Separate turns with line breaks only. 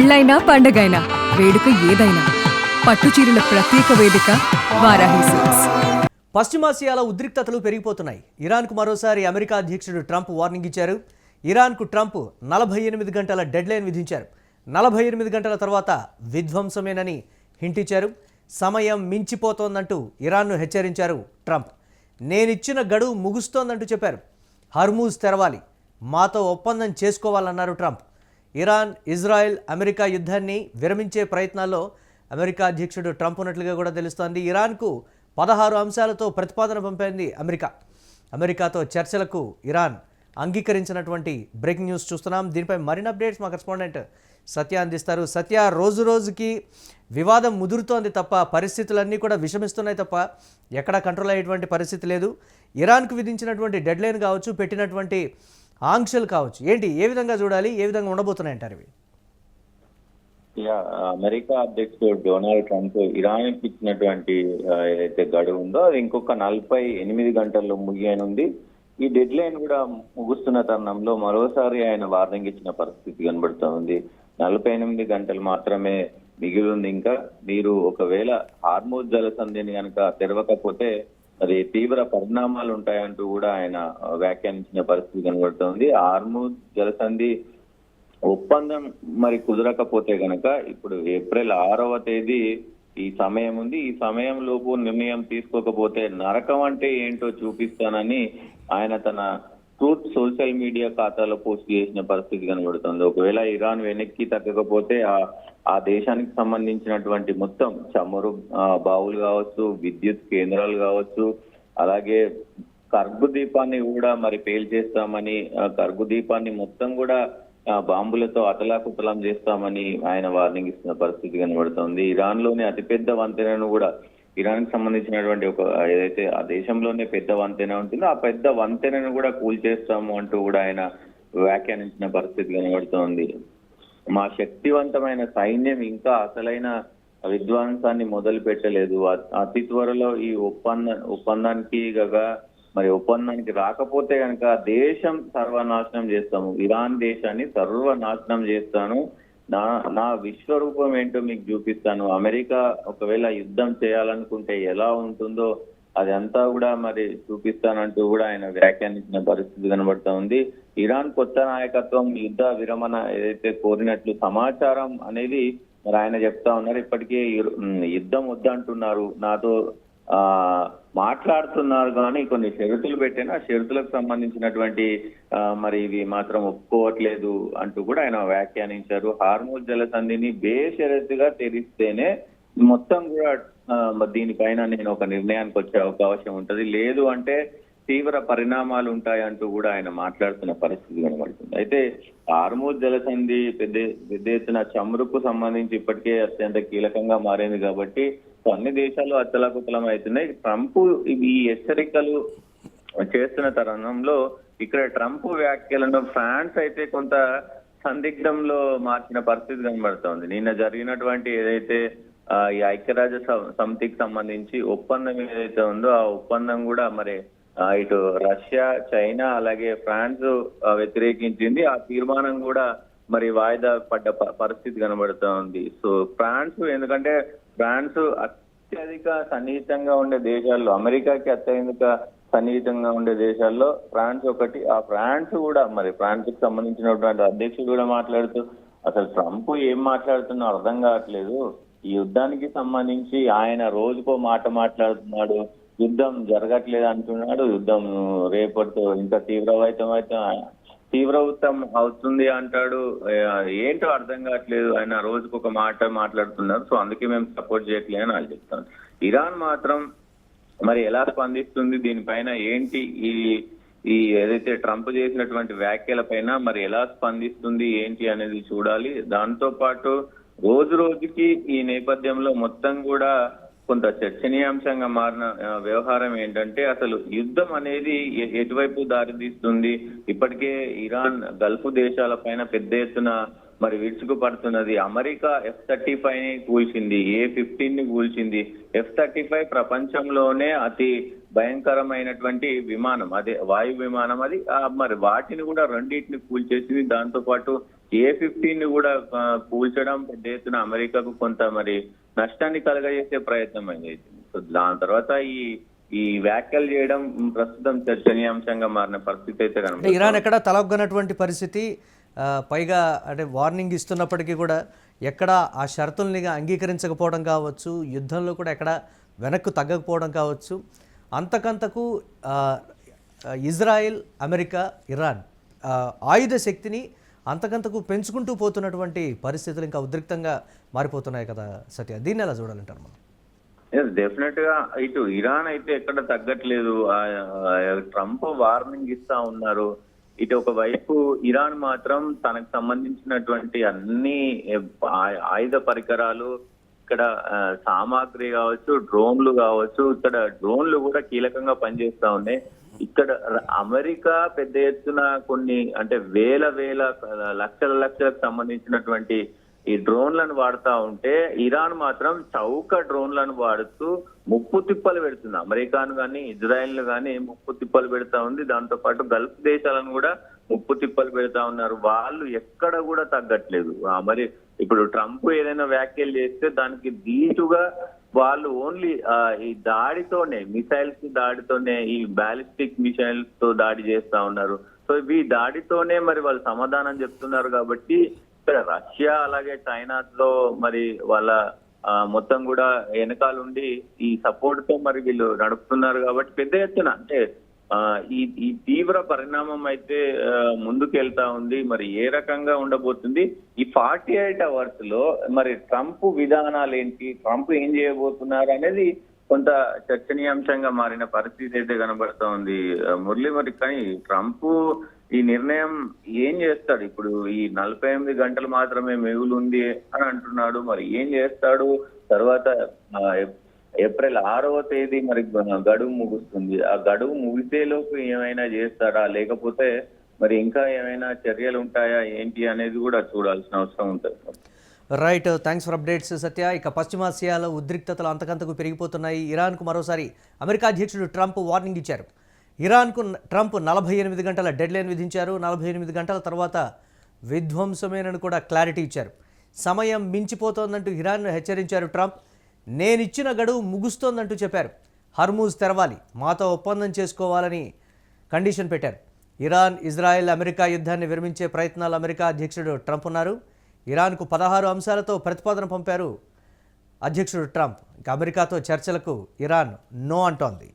పెళ్ళైనా పండగైనా వేడుక ఏదైనా పట్టుచీరల ప్రత్యేక వేదిక వారాహి సిల్క్స్.
పశ్చిమాసియాలో ఉద్రిక్తతలు పెరిగిపోతున్నాయి. ఇరాన్కు మరోసారి అమెరికా అధ్యక్షుడు ట్రంప్ వార్నింగ్ ఇచ్చారు. ఇరాన్కు ట్రంప్ 48 గంటల డెడ్లైన్ విధించారు. 48 గంటల తర్వాత విధ్వంసమేనని హింట్ ఇచ్చారు. సమయం మించిపోతోందంటూ ఇరాన్ను హెచ్చరించారు ట్రంప్. నేనిచ్చిన గడువు ముగుస్తోందంటూ చెప్పారు. హర్మూజ్ తెరవాలి, మాతో ఒప్పందం చేసుకోవాలన్నారు ట్రంప్. ఇరాన్, ఇజ్రాయెల్, అమెరికా యుద్ధాన్ని విరమించే ప్రయత్నాల్లో అమెరికా అధ్యక్షుడు ట్రంప్ ఉన్నట్లుగా కూడా తెలుస్తోంది. ఇరాన్కు 16 అంశాలతో ప్రతిపాదన పంపింది అమెరికాతో చర్చలకు ఇరాన్ అంగీకరించినటువంటి బ్రేకింగ్ న్యూస్ చూస్తున్నాం. దీనిపై మరిన్ని అప్డేట్స్ మా కరెస్పాండెంట్ సత్య అందిస్తారు. సత్య, రోజు రోజుకి వివాదం ముదురుతోంది తప్ప పరిస్థితులన్నీ కూడా విషమిస్తున్నాయి తప్ప ఎక్కడా కంట్రోల్ అయ్యేటువంటి పరిస్థితి లేదు. ఇరాన్కు విధించినటువంటి డెడ్లైన్ కావచ్చు, పెట్టినటువంటి ఆంక్షలు కావచ్చు, ఏ విధంగా చూడాలి, ఏ విధంగా ఉండబోతున్నాయంటారు ఇవి?
అమెరికా అధ్యక్షుడు డొనాల్డ్ ట్రంప్ ఇరాన్కి ఇచ్చినటువంటి ఏదైతే గడువు ఉందో అది ఇంకొక 48 గంటల్లో ముగియనుంది. ఈ డెడ్ లైన్ కూడా ముగుస్తున్న తరుణంలో మరోసారి ఆయన వార్నింగ్ ఇచ్చిన పరిస్థితి కనబడుతూ ఉంది. 48 గంటలు మాత్రమే మిగిలి ఉంది. ఇంకా మీరు ఒకవేళ హార్మూజ్ జలసంధిని కనుక తెరవకపోతే అది తీవ్ర పరిణామాలు ఉంటాయంటూ కూడా ఆయన వ్యాఖ్యానించిన పరిస్థితి కనబడుతోంది. హార్మూజ్ జలసంధి ఒప్పందం మరి కుదరకపోతే గనక ఇప్పుడు ఏప్రిల్ 6వ తేదీ ఈ సమయం ఉంది. ఈ సమయం లోపు నిర్ణయం తీసుకోకపోతే నరకం అంటే ఏంటో చూపిస్తానని ఆయన తన ట్రూత్ సోషల్ మీడియా ఖాతాలో పోస్ట్ చేసిన పరిస్థితి కనబడుతుంది. ఒకవేళ ఇరాన్ వెనక్కి తగ్గకపోతే ఆ దేశానికి సంబంధించినటువంటి మొత్తం చమురు బావులు కావచ్చు, విద్యుత్ కేంద్రాలు కావచ్చు, అలాగే కర్గు దీపాన్ని కూడా మరి పేల్చేస్తామని, కర్గు దీపాన్ని మొత్తం కూడా బాంబులతో అతలాకుతలం చేస్తామని ఆయన వార్నింగ్ ఇస్తున్న పరిస్థితి కనబడుతోంది. ఇరాన్ లోనే అతిపెద్ద వంతెనను కూడా, ఇరాన్ కి సంబంధించినటువంటి ఒక ఏదైతే ఆ దేశంలోనే పెద్ద వంతెన ఉంటుందో ఆ పెద్ద వంతెనను కూడా కూల్చేస్తాము అంటూ కూడా ఆయన వ్యాఖ్యానించిన పరిస్థితి కనబడుతోంది. మా శక్తివంతమైన సైన్యం ఇంకా అసలైన విధ్వంసాన్ని మొదలు పెట్టలేదు. అతి త్వరలో ఈ ఒప్పందానికి ఒప్పందానికి రాకపోతే కనుక దేశం సర్వనాశనం చేస్తాము, ఇరాన్ దేశాన్ని సర్వనాశనం చేస్తాను, నా విశ్వరూపం ఏంటో మీకు చూపిస్తాను, అమెరికా ఒకవేళ యుద్ధం చేయాలనుకుంటే ఎలా ఉంటుందో అదంతా కూడా మరి చూపిస్తానంటూ కూడా ఆయన వ్యాఖ్యానించిన పరిస్థితి కనబడుతూ ఉంది. ఇరాన్ కొత్త నాయకత్వం యుద్ధ విరమణ ఏదైతే కోరినట్లు సమాచారం అనేది మరి ఆయన చెప్తా ఉన్నారు. ఇప్పటికే యుద్ధం వద్దంటున్నారు, నాతో మాట్లాడుతున్నారు, కానీ కొన్ని షరతులు పెట్టిన ఆ షరతులకు సంబంధించినటువంటి మరి ఇవి మాత్రం ఒప్పుకోవట్లేదు అంటూ కూడా ఆయన వ్యాఖ్యానించారు. హార్మూజ్ జలసంధిని బేషరతుగా తెరిస్తేనే మొత్తం కూడా దీనిపైన నేను ఒక నిర్ణయానికి వచ్చే అవకాశం ఉంటది, లేదు అంటే తీవ్ర పరిణామాలు ఉంటాయంటూ కూడా ఆయన మాట్లాడుతున్న పరిస్థితి కనబడుతుంది. అయితే హార్మూజ్ జలసంధి పెద్ద ఎత్తున చమురుకు సంబంధించి ఇప్పటికే అత్యంత కీలకంగా మారింది కాబట్టి అన్ని దేశాలు అత్తలాకుతలం అవుతున్నాయి. ట్రంప్ ఈ హెచ్చరికలు చేస్తున్న తరుణంలో ఇక్కడ ట్రంప్ వ్యాఖ్యలను ఫ్రాన్స్ అయితే కొంత సందిగ్ధంలో మార్చిన పరిస్థితి కనబడుతోంది. నిన్న జరిగినటువంటి ఏదైతే ఈ ఐక్యరాజ్య సమితికి సంబంధించి ఒప్పందం ఏదైతే ఉందో ఆ ఒప్పందం కూడా మరి ఇటు రష్యా, చైనా అలాగే ఫ్రాన్స్ వ్యతిరేకించింది. ఆ తీర్మానం కూడా మరి వాయిదా పడ్డ పరిస్థితి కనబడుతూ ఉంది. సో ఫ్రాన్స్, ఎందుకంటే ఫ్రాన్స్ అత్యధిక సన్నిహితంగా ఉండే దేశాల్లో, అమెరికాకి అత్యధిక సన్నిహితంగా ఉండే దేశాల్లో ఫ్రాన్స్ ఒకటి. ఆ ఫ్రాన్స్ కూడా మరి ఫ్రాన్స్ కి సంబంధించినటువంటి అధ్యక్షుడు కూడా మాట్లాడుతూ అసలు ట్రంప్ ఏం మాట్లాడుతున్నా అర్థం కావట్లేదు, ఈ యుద్ధానికి సంబంధించి ఆయన రోజుకో మాట మాట్లాడుతున్నాడు, యుద్ధం జరగట్లేదు అంటున్నాడు, యుద్ధం రేపటితో ఇంకా తీవ్రవృతం అవుతుంది అంటాడు, ఏంటో అర్థం కావట్లేదు, ఆయన రోజుకు ఒక మాట మాట్లాడుతున్నారు, సో అందుకే మేము సపోర్ట్ చేయట్లేదు అని వాళ్ళు చెప్తాను. ఇరాన్ మాత్రం మరి ఎలా స్పందిస్తుంది దీనిపైన, ఏంటి ఈ ఏదైతే ట్రంప్ చేసినటువంటి వ్యాఖ్యల పైన మరి ఎలా స్పందిస్తుంది ఏంటి అనేది చూడాలి. దాంతో పాటు రోజు రోజుకి ఈ నేపథ్యంలో మొత్తం కూడా కొంత చర్చనీయాంశంగా మారిన వ్యవహారం ఏంటంటే అసలు యుద్ధం అనేది ఎటువైపు దారితీస్తుంది. ఇప్పటికే ఇరాన్ గల్ఫ్ దేశాల పైన పెద్ద ఎత్తున మరి విరుచుకు పడుతున్నది. అమెరికా F-35 ని కూల్చింది, A-15 ని కూల్చింది. F-35 ప్రపంచంలోనే అతి భయంకరమైనటువంటి విమానం, అదే వాయు విమానం అది. మరి వాటిని కూడా రెండింటిని కూల్చేసింది. దాంతో పాటు A-15 కూడా కూల్చడం పెద్ద ఎత్తున అమెరికాకు కొంత మరి నష్టాన్ని కలగజేసే ప్రయత్నం అయింది. సో దాని తర్వాత ఈ వ్యాఖ్యలు చేయడం ప్రస్తుతం చర్చనీయాంశంగా మారిన పరిస్థితి అయితే
అంటే
కనుక
ఇరాన్ ఎక్కడ తలొగ్గనటువంటి పరిస్థితి, పైగా అంటే వార్నింగ్ ఇస్తున్నప్పటికీ కూడా ఎక్కడ ఆ షరతుల్ని అంగీకరించకపోవడం కావచ్చు, యుద్ధంలో కూడా ఎక్కడ వెనక్కు తగ్గకపోవడం కావచ్చు, అంతకంతకు ఇజ్రాయెల్, అమెరికా, ఇరాన్ ఆయుధ శక్తిని అంతకంతకు పెంచుకుంటూ పోతున్నటువంటి పరిస్థితులు ఇంకా ఉద్రిక్తంగా మారిపోతున్నాయి కదా సత్య, దీన్ని ఎలా చూడాలంటారు మనం?
డెఫినెట్ గా ఇటు ఇరాన్ అయితే ఎక్కడ తగ్గట్లేదు. ట్రంప్ వార్నింగ్ ఇస్తా ఉన్నారు. ఇటు ఒకవైపు ఇరాన్ మాత్రం తనకు సంబంధించినటువంటి అన్ని ఆయుధ పరికరాలు, ఇక్కడ సామాగ్రి కావచ్చు, డ్రోన్లు కావచ్చు, ఇక్కడ డ్రోన్లు కూడా కీలకంగా పనిచేస్తా ఉన్నాయి. ఇక్కడ అమెరికా పెద్ద ఎత్తున కొన్ని అంటే వేల లక్షలకు సంబంధించినటువంటి ఈ డ్రోన్లను వాడుతూ ఉంటే ఇరాన్ మాత్రం చౌక డ్రోన్లను వాడుతూ ముప్పు తిప్పలు పెడుతుంది. అమెరికాను కానీ ఇజ్రాయెల్ కానీ ముప్పు తిప్పలు పెడతా ఉంది. దాంతో పాటు గల్ఫ్ దేశాలను కూడా ముప్పు తిప్పలు పెడతా ఉన్నారు. వాళ్ళు ఎక్కడ కూడా తగ్గట్లేదు. మరి ఇప్పుడు ట్రంప్ ఏదైనా వ్యాఖ్యలు చేస్తే దానికి దీటుగా వాళ్ళు ఓన్లీ ఈ దాడితోనే, మిసైల్స్ దాడితోనే, ఈ బ్యాలిస్టిక్ మిసైల్స్ తో దాడి చేస్తా ఉన్నారు. సో ఈ దాడితోనే మరి వాళ్ళు సమాధానం చెప్తున్నారు. కాబట్టి ఇక్కడ రష్యా అలాగే చైనాతో మరి వాళ్ళ మొత్తం కూడా వెనకాలండి ఈ సపోర్ట్ తో మరి వీళ్ళు నడుపుతున్నారు. కాబట్టి పెద్ద ఎత్తున అంటే ఈ తీవ్ర పరిణామం అయితే ముందుకు వెళ్తా ఉంది. మరి ఏ రకంగా ఉండబోతుంది ఈ 48 అవర్స్ లో, మరి ట్రంప్ విధానాలు ఏంటి, ట్రంప్ ఏం చేయబోతున్నారు అనేది కొంత చర్చనీయాంశంగా మారిన పరిస్థితి అయితే కనబడుతూ ఉంది మురళి. మరి కానీ ట్రంప్ ఈ నిర్ణయం ఏం చేస్తాడు? ఇప్పుడు ఈ 48 గంటలు మాత్రమే మిగులుంది అని అంటున్నాడు. మరి ఏం చేస్తాడు? తర్వాత ఏప్రిల్ 6వ తేదీ మరి గడువు ముగుస్తుంది. ఆ గడువు ముగిసేలోపు ఏమైనా చేస్తాడా, లేకపోతే మరి ఇంకా ఏమైనా చర్యలు ఉంటాయా ఏంటి అనేది కూడా చూడాల్సిన అవసరం ఉంటుంది.
రైట్, థ్యాంక్స్ ఫర్ అప్డేట్స్ సత్య. ఇక పశ్చిమాసియాలో ఉద్రిక్తతలు అంతకంతకు పెరిగిపోతున్నాయి. ఇరాన్కు మరోసారి అమెరికా అధ్యక్షుడు ట్రంప్ వార్నింగ్ ఇచ్చారు. ఇరాన్కు ట్రంప్ 48 గంటల డెడ్ లైన్ విధించారు. 48 గంటల తర్వాత విధ్వంసమేనని కూడా క్లారిటీ ఇచ్చారు. సమయం మించిపోతోందంటూ ఇరాన్ను హెచ్చరించారు ట్రంప్. నేనిచ్చిన గడువు ముగుస్తోందంటూ చెప్పారు. హర్మూజ్ తెరవాలి, మాతో ఒప్పందం చేసుకోవాలని కండిషన్ పెట్టారు. ఇరాన్, ఇజ్రాయెల్, అమెరికా యుద్ధాన్ని విరమించే ప్రయత్నాలు అమెరికా అధ్యక్షుడు ట్రంప్ ఉన్నారు. ఇరాన్కు 16 అంశాలతో ప్రతిపాదన పంపారు అధ్యక్షుడు ట్రంప్. ఇక అమెరికాతో చర్చలకు ఇరాన్ నో అంటోంది.